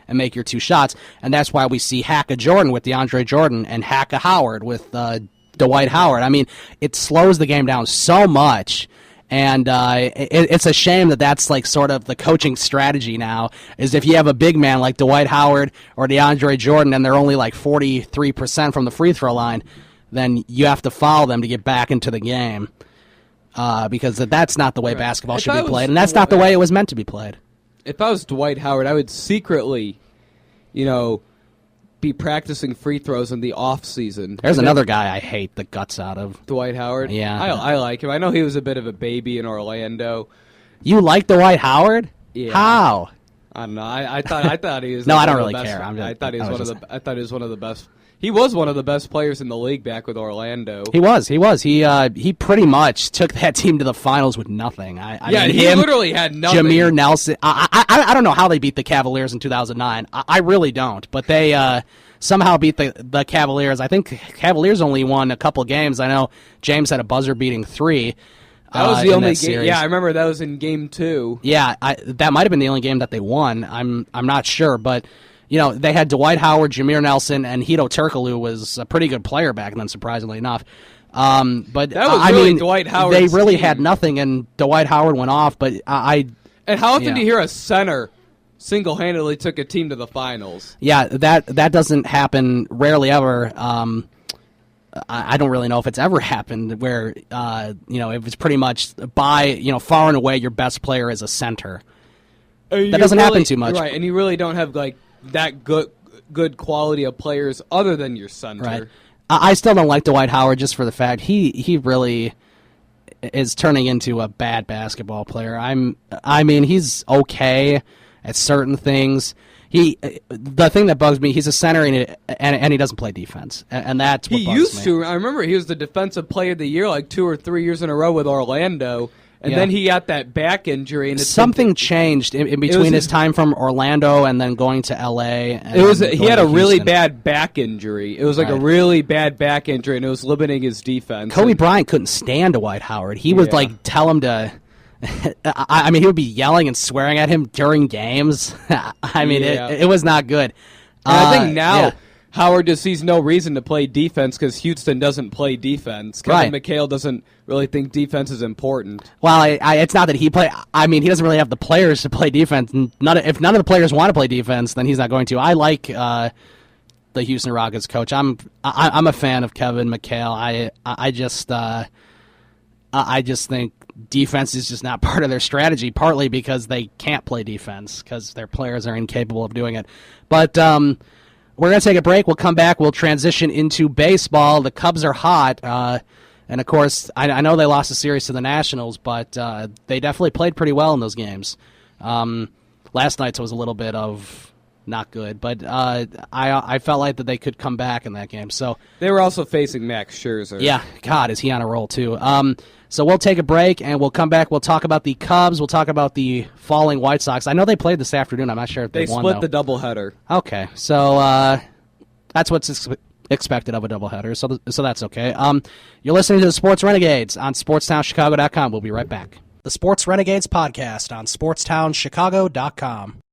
and make your 2 shots. And that's why we see Hacka Jordan with DeAndre Jordan and Hacka Howard with Dwight Howard. I mean, it slows the game down so much. And it's a shame that that's like sort of the coaching strategy now, is if you have a big man like Dwight Howard or DeAndre Jordan and they're only like 43% from the free throw line, then you have to foul them to get back into the game, because that's not the way basketball should be played, and that's not the way it was meant to be played. If I was Dwight Howard, I would secretly, be practicing free throws in the off season. There's another guy I hate the guts out of. Dwight Howard? Yeah. I like him. I know he was a bit of a baby in Orlando. You like Dwight Howard? Yeah. How? I don't know. I thought he was No, I don't really care. I thought he was one of the best. He was one of the best players in the league back with Orlando. He was. He pretty much took that team to the finals with nothing. He literally had nothing. Jameer Nelson. I don't know how they beat the Cavaliers in 2009. I really don't. But they somehow beat the Cavaliers. I think Cavaliers only won a couple games. I know James had a buzzer-beating 3. That was the only game. Yeah, I remember that was in Game 2. Yeah, that might have been the only game that they won. I'm not sure, but they had Dwight Howard, Jameer Nelson, and Hedo Turkoglu was a pretty good player back then, surprisingly enough. But that was really Dwight Howard's they really team. had nothing, and Dwight Howard went off. But And how often do you hear a center single-handedly took a team to the finals? Yeah, that doesn't happen rarely ever. I don't really know if it's ever happened where if it's pretty much far and away your best player is a center. That doesn't happen too much, right? And you really don't have like that good quality of players other than your center. Right. I still don't like Dwight Howard just for the fact he really is turning into a bad basketball player. I mean he's okay at certain things. The thing that bugs me, he's a center and he doesn't play defense, and that's what he bugs used me. to. I remember he was the defensive player of the year like 2 or 3 years in a row with Orlando. And then he got that back injury, and something changed in between his time from Orlando and then going to L.A. He had a really bad back injury. It was like a really bad back injury, and it was limiting his defense. Kobe Bryant couldn't stand Dwight Howard. He would tell him to. I mean, he would be yelling and swearing at him during games. I mean, it was not good. And I think now. Howard just sees no reason to play defense because Houston doesn't play defense. Kevin McHale doesn't really think defense is important. Well, it's not that he play. I mean, he doesn't really have the players to play defense. If none of the players want to play defense, then he's not going to. I like the Houston Rockets coach. I'm a fan of Kevin McHale. I just think defense is just not part of their strategy. Partly because they can't play defense because their players are incapable of doing it. But we're going to take a break. We'll come back. We'll transition into baseball. The Cubs are hot. And, of course, I know they lost the series to the Nationals, but they definitely played pretty well in those games. Last night's was a little bit of not good, but I felt like that they could come back in that game. So they were also facing Max Scherzer. Yeah, God, is he on a roll, too. So we'll take a break, and we'll come back. We'll talk about the Cubs. We'll talk about the falling White Sox. I know they played this afternoon. I'm not sure if they won, split the doubleheader. Okay, so that's what's expected of a doubleheader, so that's okay. You're listening to the Sports Renegades on SportsTownChicago.com. We'll be right back. The Sports Renegades podcast on SportsTownChicago.com.